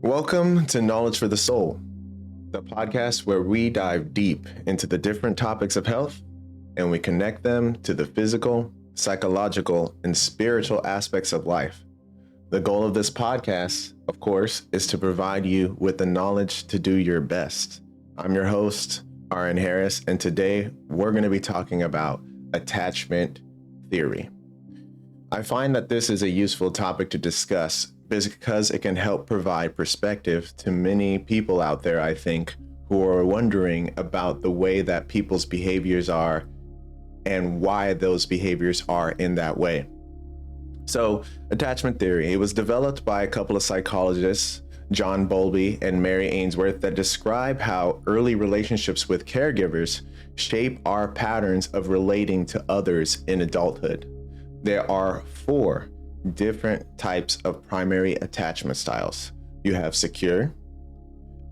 Welcome to Knowledge for the Soul, the podcast where we dive deep into the different topics of health and we connect them to the physical, psychological, and spiritual aspects of life. The goal of this podcast, of course, is to provide you with the knowledge to do your best. I'm your host, R.N. Harris, and today we're going to be talking about attachment theory. I find that this is a useful topic to discuss because it can help provide perspective to many people out there, I think, who are wondering about the way that people's behaviors are and why those behaviors are in that way. So, attachment theory, it was developed by a couple of psychologists, John Bowlby and Mary Ainsworth, that describe how early relationships with caregivers shape our patterns of relating to others in adulthood. There are 4 different types of primary attachment styles. You have secure,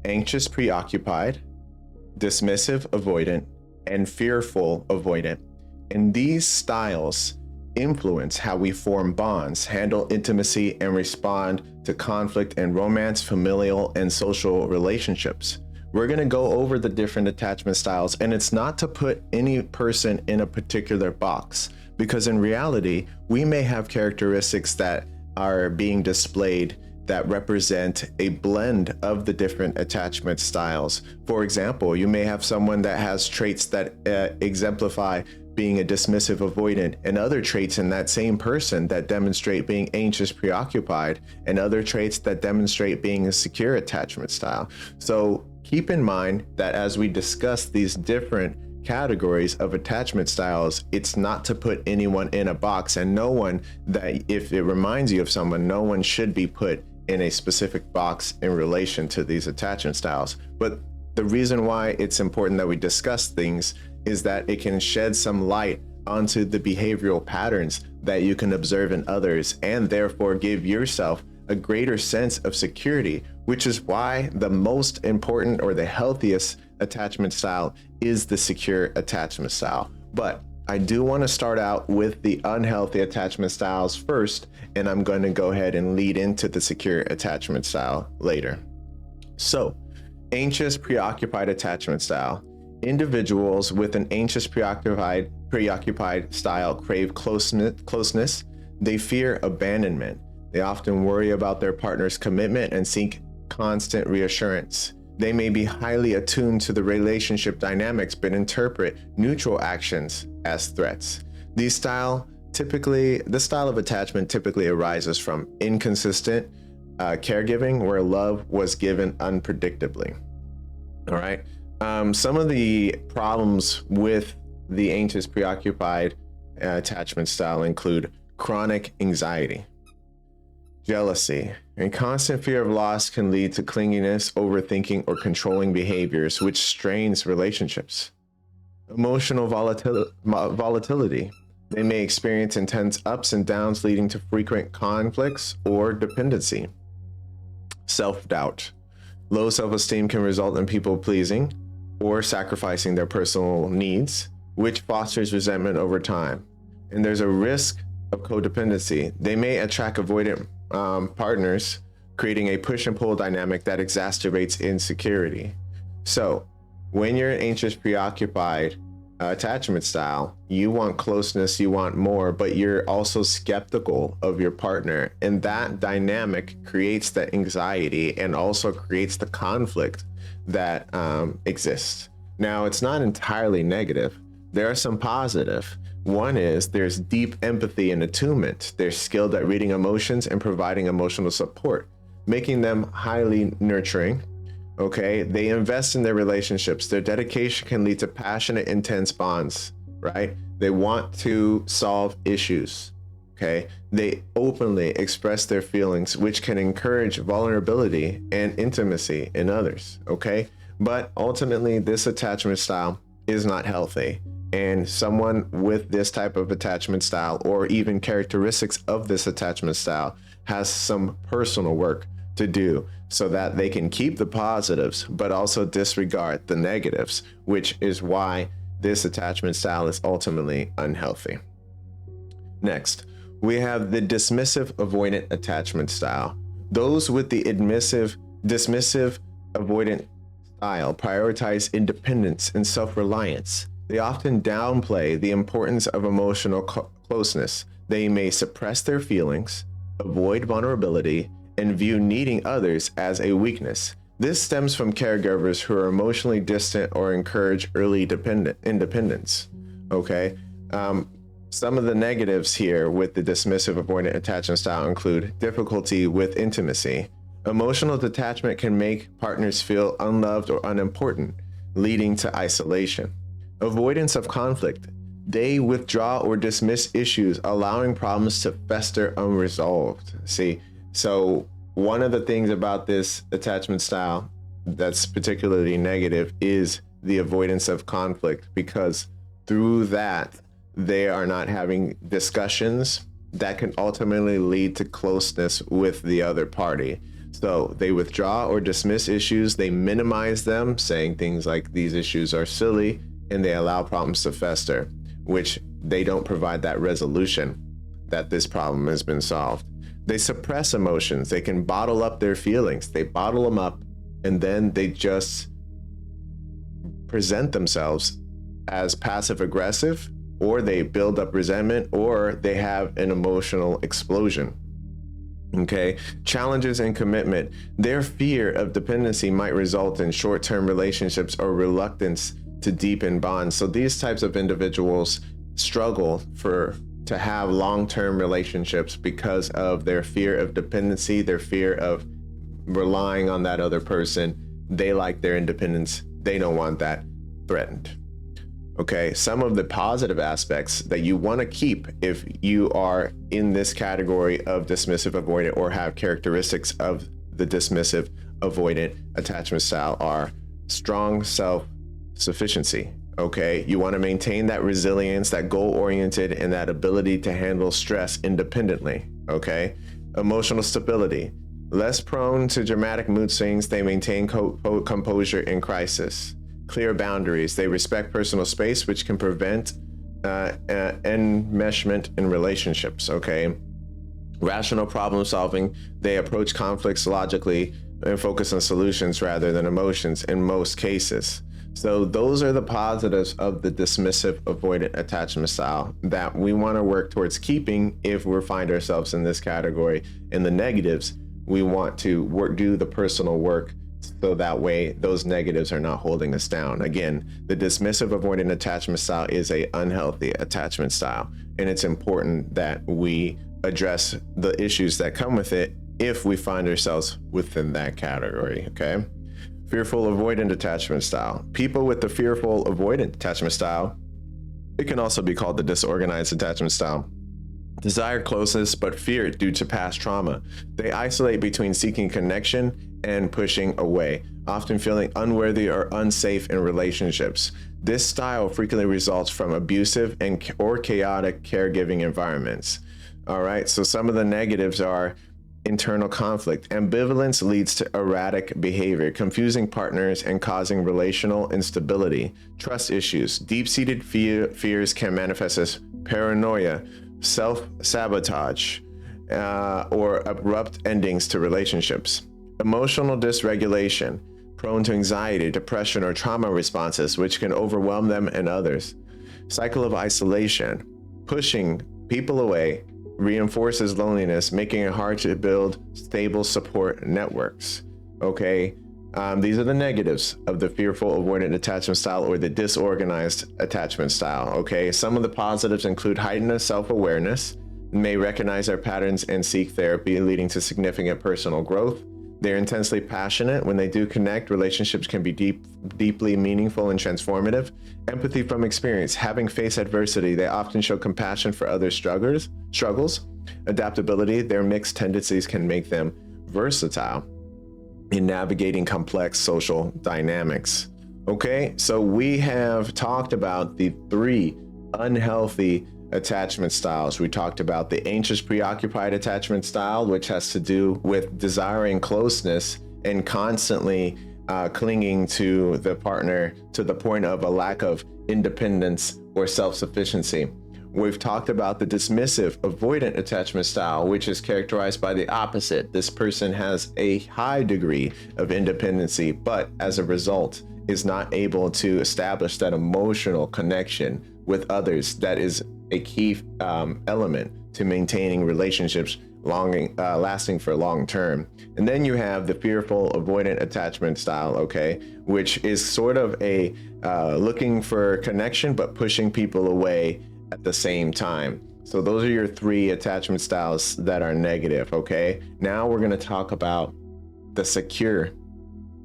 anxious preoccupied, dismissive avoidant, and fearful avoidant. And these styles influence how we form bonds, handle intimacy, and respond to conflict in romance, familial, and social relationships. We're going to go over the different attachment styles, and it's not to put any person in a particular box, because in reality, we may have characteristics that are being displayed that represent a blend of the different attachment styles. For example, you may have someone that has traits that exemplify being a dismissive avoidant, and other traits in that same person that demonstrate being anxious preoccupied, and other traits that demonstrate being a secure attachment style. So keep in mind that as we discuss these different categories of attachment styles, it's not to put anyone in a box, and no one that, if it reminds you of someone, no one should be put in a specific box in relation to these attachment styles. But the reason why it's important that we discuss things is that it can shed some light onto the behavioral patterns that you can observe in others, and therefore give yourself a greater sense of security, which is why the most important or the healthiest attachment style is the secure attachment style. But I do want to start out with the unhealthy attachment styles first, and I'm going to go ahead and lead into the secure attachment style later. So, anxious preoccupied attachment style. Individuals with an anxious preoccupied style crave closeness. They fear abandonment. They often worry about their partner's commitment and seek constant reassurance. They may be highly attuned to the relationship dynamics, but interpret neutral actions as threats. This style of attachment typically arises from inconsistent caregiving, where love was given unpredictably. All right. Some of the problems with the anxious preoccupied attachment style include chronic anxiety, jealousy, and constant fear of loss can lead to clinginess, overthinking, or controlling behaviors, which strains relationships. Emotional volatility. They may experience intense ups and downs, leading to frequent conflicts or dependency. Self-doubt. Low self-esteem can result in people pleasing or sacrificing their personal needs, which fosters resentment over time. And there's a risk of codependency. They may attract avoidant partners, creating a push and pull dynamic that exacerbates insecurity. So when you're an anxious preoccupied attachment style, you want closeness, you want more, but you're also skeptical of your partner. And that dynamic creates the anxiety and also creates the conflict that exists. Now, it's not entirely negative. There are some positive. One is there's deep empathy and attunement. They're skilled at reading emotions and providing emotional support, making them highly nurturing. Okay, they invest in their relationships. Their dedication can lead to passionate, intense bonds, right? They want to solve issues. Okay, they openly express their feelings, which can encourage vulnerability and intimacy in others. Okay, but ultimately, this attachment style is not healthy. And someone with this type of attachment style, or even characteristics of this attachment style, has some personal work to do so that they can keep the positives, but also disregard the negatives, which is why this attachment style is ultimately unhealthy. Next, we have the dismissive avoidant attachment style. Those with the Dismissive avoidant style prioritize independence and self-reliance. They often downplay the importance of emotional closeness. They may suppress their feelings, avoid vulnerability, and view needing others as a weakness. This stems from caregivers who are emotionally distant or encourage early independence. Okay. Some of the negatives here with the dismissive avoidant attachment style include difficulty with intimacy. Emotional detachment can make partners feel unloved or unimportant, leading to isolation. Avoidance of conflict. They withdraw or dismiss issues, allowing problems to fester unresolved. See, so one of the things about this attachment style that's particularly negative is the avoidance of conflict, because through that, they are not having discussions that can ultimately lead to closeness with the other party. So they withdraw or dismiss issues, they minimize them, saying things like these issues are silly, and they allow problems to fester, which they don't provide that resolution that this problem has been solved. They suppress emotions. They can bottle up their feelings. They bottle them up, and then they just present themselves as passive aggressive, or they build up resentment, or they have an emotional explosion. Okay, challenges in commitment. Their fear of dependency might result in short-term relationships or reluctance to deepen bonds. So these types of individuals struggle to have long-term relationships because of their fear of dependency, their fear of relying on that other person. They like their independence. They don't want that threatened. Okay, some of the positive aspects that you want to keep if you are in this category of dismissive avoidant or have characteristics of the dismissive avoidant attachment style are strong self-sufficiency. Okay, you want to maintain that resilience, that goal-oriented, and that ability to handle stress independently. Okay, emotional stability. Less prone to dramatic mood swings, they maintain composure in crisis. Clear boundaries. They respect personal space, which can prevent enmeshment in relationships. Okay. Rational problem solving. They approach conflicts logically and focus on solutions rather than emotions in most cases. So those are the positives of the dismissive avoidant attachment style that we want to work towards keeping if we find ourselves in this category. In the negatives, we want to do the personal work, so that way those negatives are not holding us down. Again, the dismissive avoidant attachment style is a unhealthy attachment style, and it's important that we address the issues that come with it if we find ourselves within that category. Okay. Fearful avoidant attachment style. People with the fearful avoidant attachment style, it can also be called the disorganized attachment style, desire closeness but fear it due to past trauma. They isolate between seeking connection and pushing away, often feeling unworthy or unsafe in relationships. This style frequently results from abusive or chaotic caregiving environments. All right, so some of the negatives are internal conflict. Ambivalence leads to erratic behavior, confusing partners and causing relational instability. Trust issues. Deep-seated fears can manifest as paranoia, self-sabotage, or abrupt endings to relationships. Emotional dysregulation, prone to anxiety, depression, or trauma responses, which can overwhelm them and others. Cycle of isolation, pushing people away, reinforces loneliness, making it hard to build stable support networks. Okay, these are the negatives of the fearful avoidant attachment style or the disorganized attachment style. Okay, some of the positives include heightened self-awareness, may recognize their patterns and seek therapy, leading to significant personal growth. They're intensely passionate. When they do connect, relationships can be deeply meaningful and transformative. Empathy from experience. Having faced adversity, they often show compassion for others' struggles. Adaptability. Their mixed tendencies can make them versatile in navigating complex social dynamics. Okay, so we have talked about the 3 unhealthy attachment styles. We talked about the anxious preoccupied attachment style, which has to do with desiring closeness and constantly clinging to the partner to the point of a lack of independence or self-sufficiency. We've talked about the dismissive, avoidant attachment style, which is characterized by the opposite. This person has a high degree of independency, but as a result, is not able to establish that emotional connection with others that is a key element to maintaining relationships lasting for long term. And then you have the fearful avoidant attachment style, okay, which is sort of a looking for connection but pushing people away at the same time. So those are your three attachment styles that are negative, okay? Now we're going to talk about the secure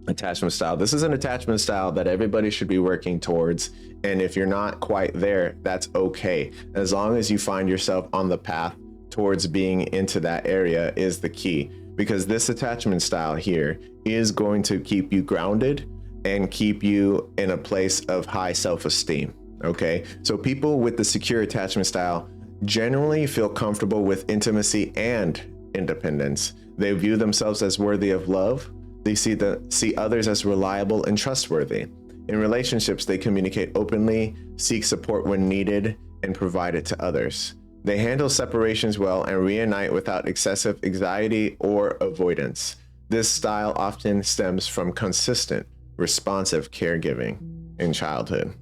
attachment style. This is an attachment style that everybody should be working towards. And if you're not quite there, that's okay. As long as you find yourself on the path towards being into that area is the key, because this attachment style here is going to keep you grounded and keep you in a place of high self-esteem. Okay. So people with the secure attachment style generally feel comfortable with intimacy and independence. They view themselves as worthy of love. They see others as reliable and trustworthy. In relationships, they communicate openly, seek support when needed, and provide it to others. They handle separations well and reunite without excessive anxiety or avoidance. This style often stems from consistent, responsive caregiving in childhood.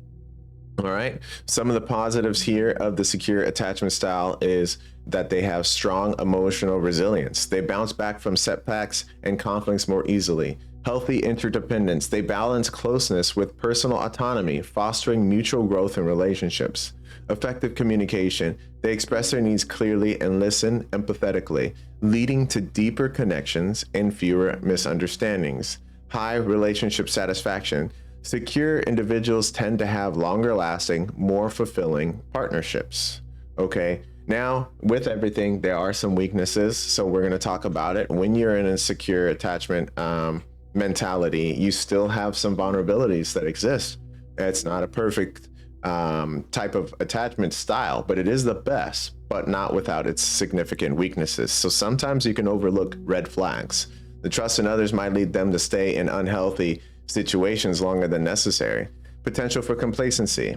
All right. Some of the positives here of the secure attachment style is that they have strong emotional resilience. They bounce back from setbacks and conflicts more easily. Healthy interdependence. They balance closeness with personal autonomy, fostering mutual growth in relationships. Effective communication. They express their needs clearly and listen empathetically, leading to deeper connections and fewer misunderstandings. High relationship satisfaction. Secure individuals tend to have longer lasting, more fulfilling partnerships. Okay. Now, with everything, there are some weaknesses. So we're going to talk about it. When you're in a secure attachment mentality, you still have some vulnerabilities that exist. It's not a perfect type of attachment style, but it is the best, but not without its significant weaknesses. So sometimes you can overlook red flags. The trust in others might lead them to stay in unhealthy situations longer than necessary. Potential for complacency.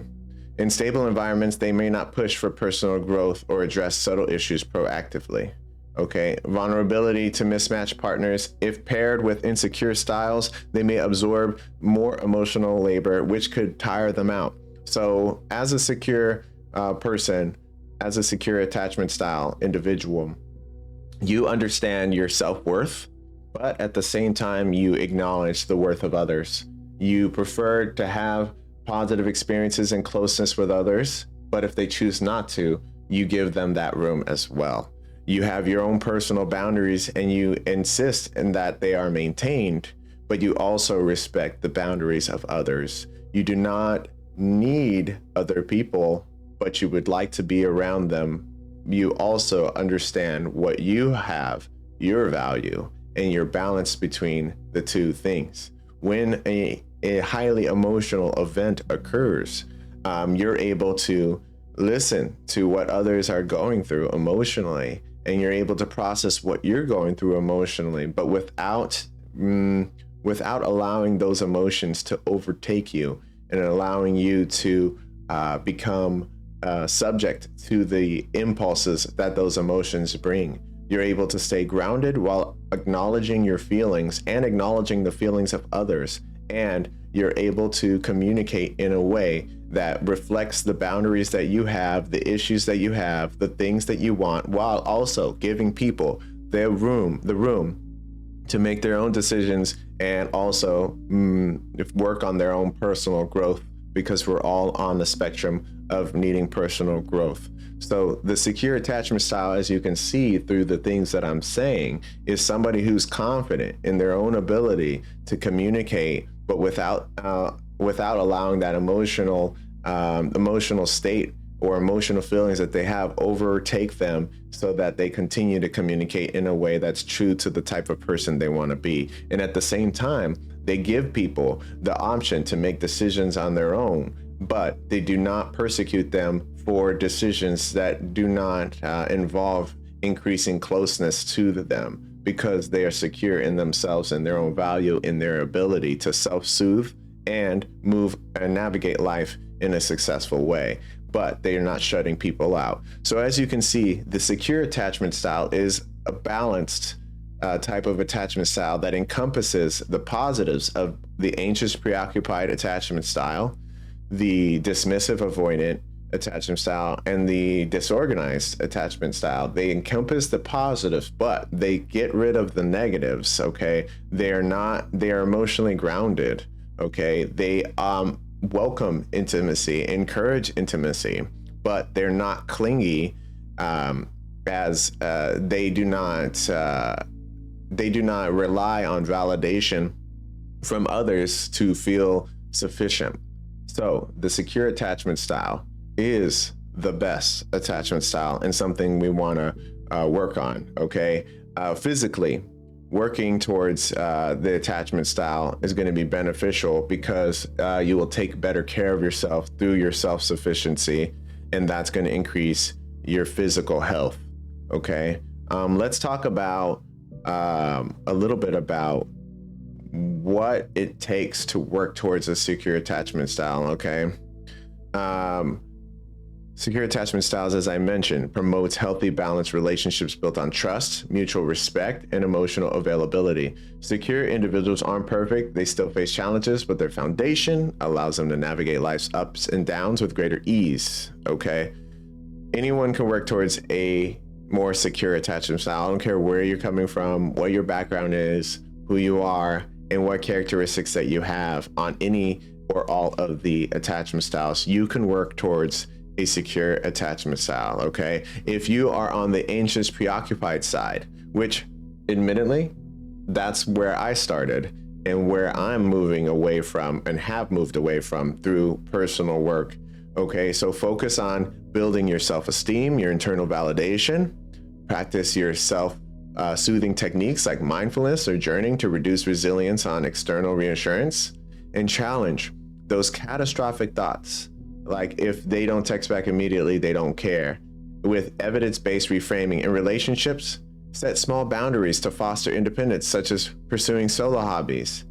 In stable environments, they may not push for personal growth or address subtle issues proactively. Okay. Vulnerability to mismatched partners. If paired with insecure styles, they may absorb more emotional labor, which could tire them out. So as a secure person, as a secure attachment style individual, you understand your self-worth, but at the same time, you acknowledge the worth of others. You prefer to have positive experiences and closeness with others, but if they choose not to, you give them that room as well. You have your own personal boundaries and you insist in that they are maintained, but you also respect the boundaries of others. You do not need other people, but you would like to be around them. You also understand what you have, your value, and your balance between the two things. When a highly emotional event occurs, you're able to listen to what others are going through emotionally, and you're able to process what you're going through emotionally, but without allowing those emotions to overtake you and allowing you to become subject to the impulses that those emotions bring. You're able to stay grounded while acknowledging your feelings and acknowledging the feelings of others. And you're able to communicate in a way that reflects the boundaries that you have, the issues that you have, the things that you want, while also giving people the room to make their own decisions and also work on their own personal growth, because we're all on the spectrum of needing personal growth. So the secure attachment style, as you can see through the things that I'm saying, is somebody who's confident in their own ability to communicate, but without allowing that emotional state or emotional feelings that they have overtake them, so that they continue to communicate in a way that's true to the type of person they want to be. And at the same time, they give people the option to make decisions on their own, but they do not persecute them for decisions that do not involve increasing closeness to them, because they are secure in themselves and their own value, in their ability to self-soothe and move and navigate life in a successful way. but they are not shutting people out. So as you can see, the secure attachment style is a balanced type of attachment style that encompasses the positives of the anxious preoccupied attachment style, the dismissive avoidant attachment style, and the disorganized attachment style. They encompass the positives, but they get rid of the negatives. Okay, they are emotionally grounded. Okay, they welcome intimacy, encourage intimacy, but they're not clingy, as they do not rely on validation from others to feel sufficient. So the secure attachment style is the best attachment style and something we want to work on. Okay, physically working towards the attachment style is going to be beneficial because you will take better care of yourself through your self-sufficiency, and that's going to increase your physical health. Okay, let's talk about a little bit about what it takes to work towards a secure attachment style. Okay, secure attachment styles, as I mentioned, promotes healthy, balanced relationships built on trust, mutual respect, and emotional availability. Secure individuals aren't perfect. They still face challenges, but their foundation allows them to navigate life's ups and downs with greater ease. Okay, anyone can work towards a more secure attachment style. I don't care where you're coming from, what your background is, who you are, and what characteristics that you have on any or all of the attachment styles. You can work towards a secure attachment style. Okay, if you are on the anxious preoccupied side, which admittedly that's where I started and where I'm moving away from and have moved away from through personal work. Okay, so focus on building your self-esteem, your internal validation, practice your self-soothing techniques like mindfulness or journaling to reduce resilience on external reassurance, and challenge those catastrophic thoughts. Like if they don't text back immediately, they don't care. With evidence-based reframing in relationships, set small boundaries to foster independence, such as pursuing solo hobbies.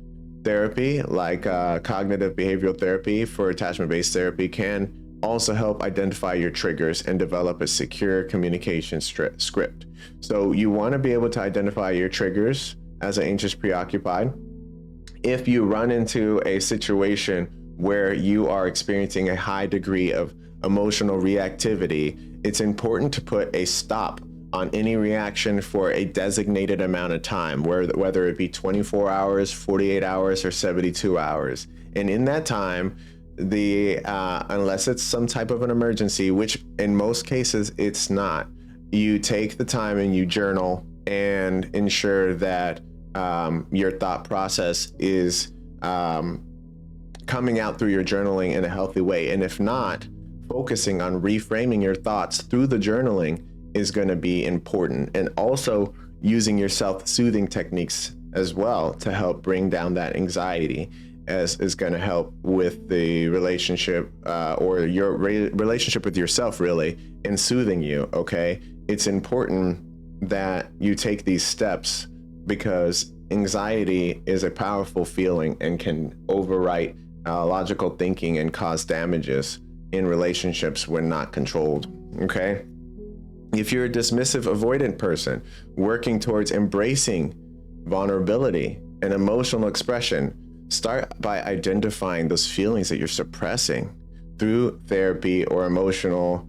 Therapy, like cognitive behavioral therapy for attachment-based therapy, can also help identify your triggers and develop a secure communication script. So you want to be able to identify your triggers as an anxious preoccupied. If you run into a situation where you are experiencing a high degree of emotional reactivity, it's important to put a stop on any reaction for a designated amount of time, whether it be 24 hours, 48 hours, or 72 hours. And in that time, unless it's some type of an emergency, which in most cases it's not, you take the time and you journal and ensure that your thought process is coming out through your journaling in a healthy way. And if not, focusing on reframing your thoughts through the journaling is going to be important. And also using your self-soothing techniques as well to help bring down that anxiety is going to help with the relationship or your relationship with yourself, really, in soothing you. Okay, it's important that you take these steps because anxiety is a powerful feeling and can overwrite logical thinking and cause damages in relationships when not controlled. Okay, if you're a dismissive avoidant person working towards embracing vulnerability and emotional expression, start by identifying those feelings that you're suppressing through therapy or emotional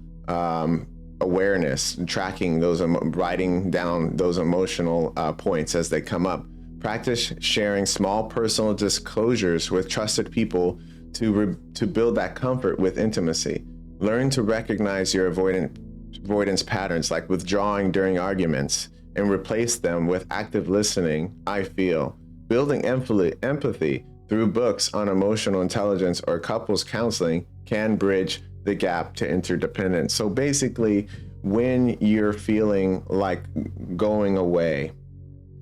awareness, tracking those, writing down those emotional points as they come up. Practice sharing small personal disclosures with trusted people to build that comfort with intimacy. Learn to recognize your avoidance patterns, like withdrawing during arguments, and replace them with active listening. I feel. Building empathy through books on emotional intelligence or couples counseling can bridge the gap to interdependence. So basically, when you're feeling like going away,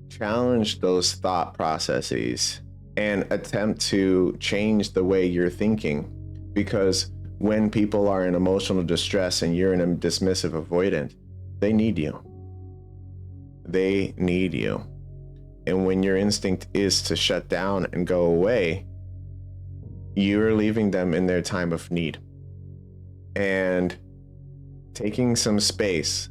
challenge those thought processes and attempt to change the way you're thinking, because when people are in emotional distress and you're in a dismissive avoidant, they need you. They need you. And when your instinct is to shut down and go away, you're leaving them in their time of need. And taking some space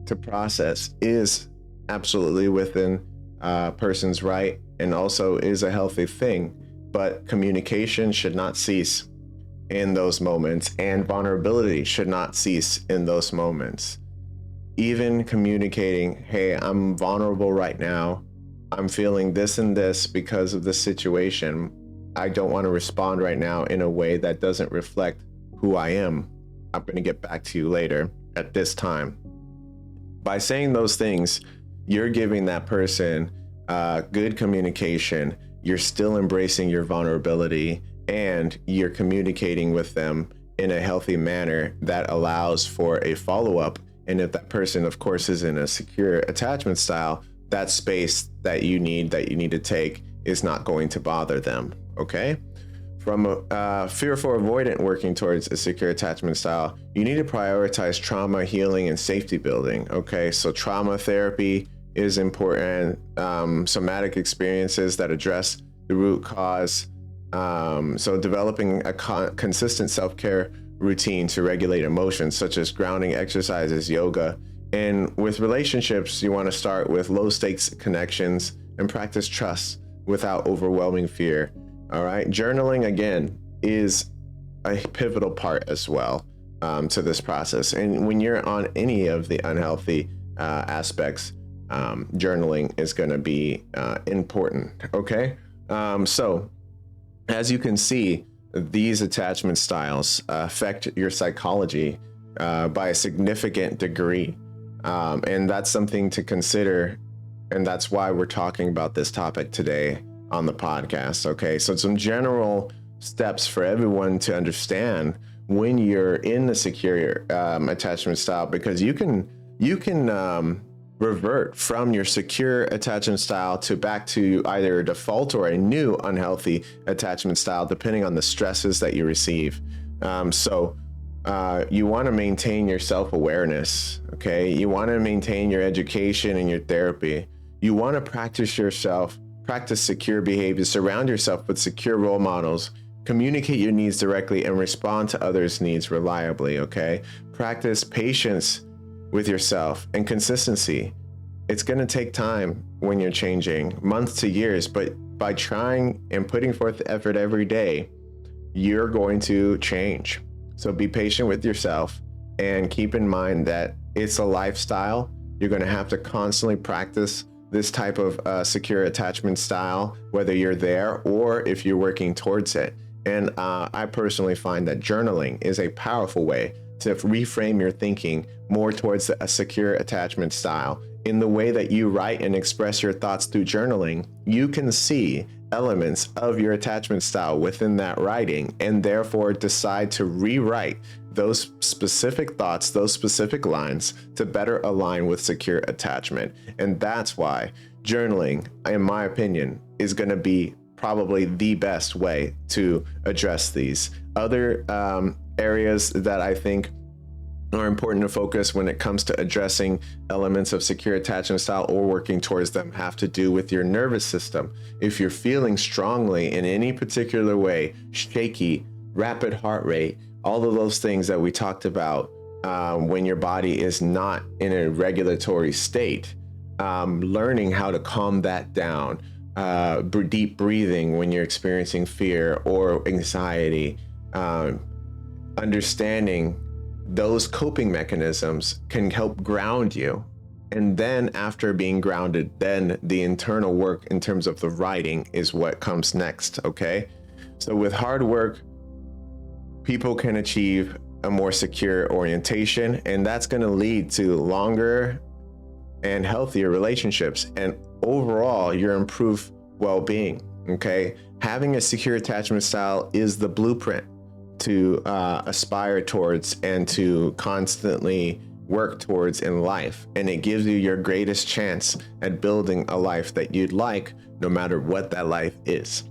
to process is absolutely within a person's right and also is a healthy thing. But communication should not cease in those moments, and vulnerability should not cease in those moments. Even communicating, hey, I'm vulnerable right now. I'm feeling this and this because of this situation. I don't want to respond right now in a way that doesn't reflect who I am. I'm going to get back to you later at this time. By saying those things, you're giving that person good communication. You're still embracing your vulnerability, and you're communicating with them in a healthy manner that allows for a follow-up. And if that person, of course, is in a secure attachment style, that space that you need to take is not going to bother them. Okay? From a fearful avoidant working towards a secure attachment style, you need to prioritize trauma healing and safety building. Okay, so trauma therapy is important. Somatic experiences that address the root cause. So developing a consistent self-care routine to regulate emotions, such as grounding exercises, yoga. And with relationships, you want to start with low stakes connections and practice trust without overwhelming fear. All right. Journaling, again, is a pivotal part as well to this process. And when you're on any of the unhealthy aspects, journaling is going to be important. Okay. So as you can see, these attachment styles affect your psychology by a significant degree. And that's something to consider. And that's why we're talking about this topic today on the podcast. Okay, so some general steps for everyone to understand when you're in the secure attachment style, because you can revert from your secure attachment style to back to either a default or a new unhealthy attachment style, depending on the stresses that you receive. You want to maintain your self-awareness. Okay, you want to maintain your education and your therapy. You want to practice secure behavior, surround yourself with secure role models, communicate your needs directly, and respond to others' needs reliably. Okay, practice patience with yourself and consistency. It's going to take time when you're changing, months to years, but by trying and putting forth the effort every day, you're going to change. So be patient with yourself and keep in mind that it's a lifestyle. You're going to have to constantly practice this type of secure attachment style, whether you're there or if you're working towards it. And I personally find that journaling is a powerful way to reframe your thinking more towards a secure attachment style. In the way that you write and express your thoughts through journaling, you can see elements of your attachment style within that writing, and therefore decide to rewrite those specific thoughts, those specific lines, to better align with secure attachment. And that's why journaling, in my opinion, is going to be probably the best way to address these. Other areas that I think are important to focus when it comes to addressing elements of secure attachment style or working towards them have to do with your nervous system. If you're feeling strongly in any particular way, shaky, rapid heart rate, all of those things that we talked about when your body is not in a regulatory state, learning how to calm that down, deep breathing when you're experiencing fear or anxiety, understanding those coping mechanisms can help ground you. And then after being grounded, then the internal work in terms of the writing is what comes next. Okay. So with hard work, people can achieve a more secure orientation, and that's going to lead to longer and healthier relationships and overall your improved well-being. Okay. Having a secure attachment style is the blueprint to aspire towards and to constantly work towards in life. And it gives you your greatest chance at building a life that you'd like, no matter what that life is.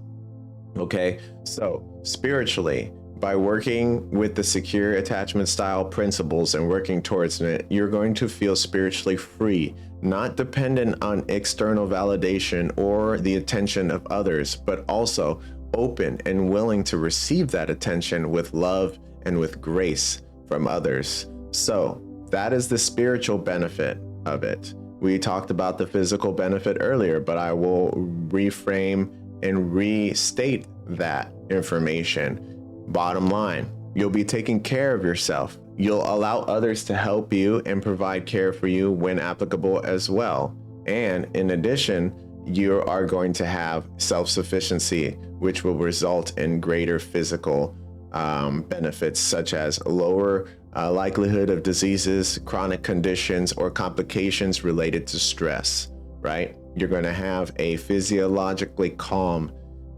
Okay, so spiritually, by working with the secure attachment style principles and working towards it, you're going to feel spiritually free, not dependent on external validation or the attention of others, but also open and willing to receive that attention with love and with grace from others. So that is the spiritual benefit of it. We talked about the physical benefit earlier, but I will reframe and restate that information. Bottom line, you'll be taking care of yourself. You'll allow others to help you and provide care for you when applicable as well. And in addition, you are going to have self-sufficiency, which will result in greater physical benefits, such as lower likelihood of diseases, chronic conditions, or complications related to stress, right? You're going to have a physiologically calm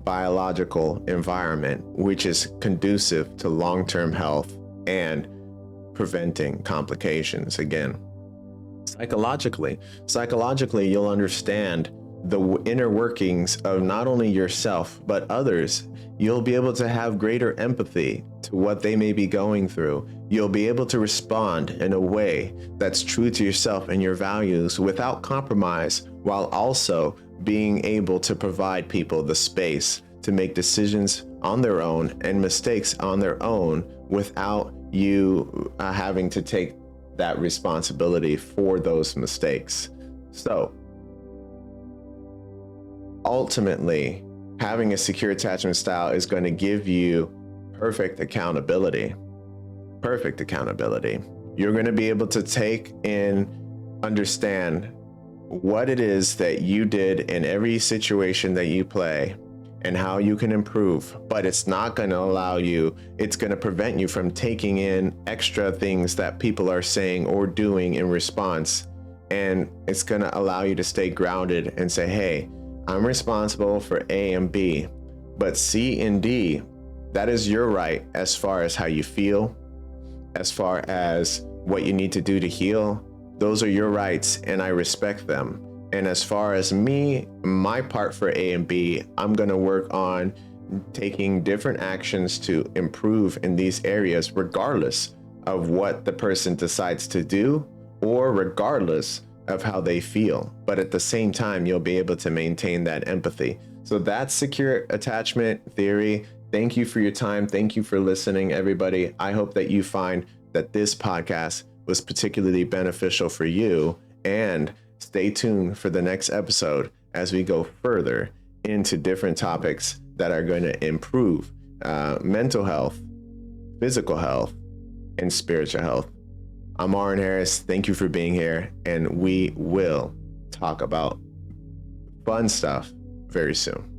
biological environment, which is conducive to long-term health and preventing complications. Again, psychologically, you'll understand the inner workings of not only yourself, but others. You'll be able to have greater empathy to what they may be going through. You'll be able to respond in a way that's true to yourself and your values without compromise, while also being able to provide people the space to make decisions on their own and mistakes on their own without you having to take that responsibility for those mistakes. So ultimately, having a secure attachment style is going to give you perfect accountability. You're going to be able to take and understand what it is that you did in every situation that you play and how you can improve, but it's not going to allow you, it's going to prevent you from taking in extra things that people are saying or doing in response. And it's going to allow you to stay grounded and say, hey, I'm responsible for A and B, but C and D, that is your right as far as how you feel, as far as what you need to do to heal. Those are your rights and I respect them. And as far as me, my part for A and B, I'm going to work on taking different actions to improve in these areas, regardless of what the person decides to do or regardless of how they feel. But at the same time, you'll be able to maintain that empathy. So that's secure attachment theory. Thank you for your time. Thank you for listening, everybody. I hope that you find that this podcast was particularly beneficial for you, and stay tuned for the next episode as we go further into different topics that are going to improve mental health, physical health, and spiritual health. I'm Aaron Harris. Thank you for being here, and we will talk about fun stuff very soon.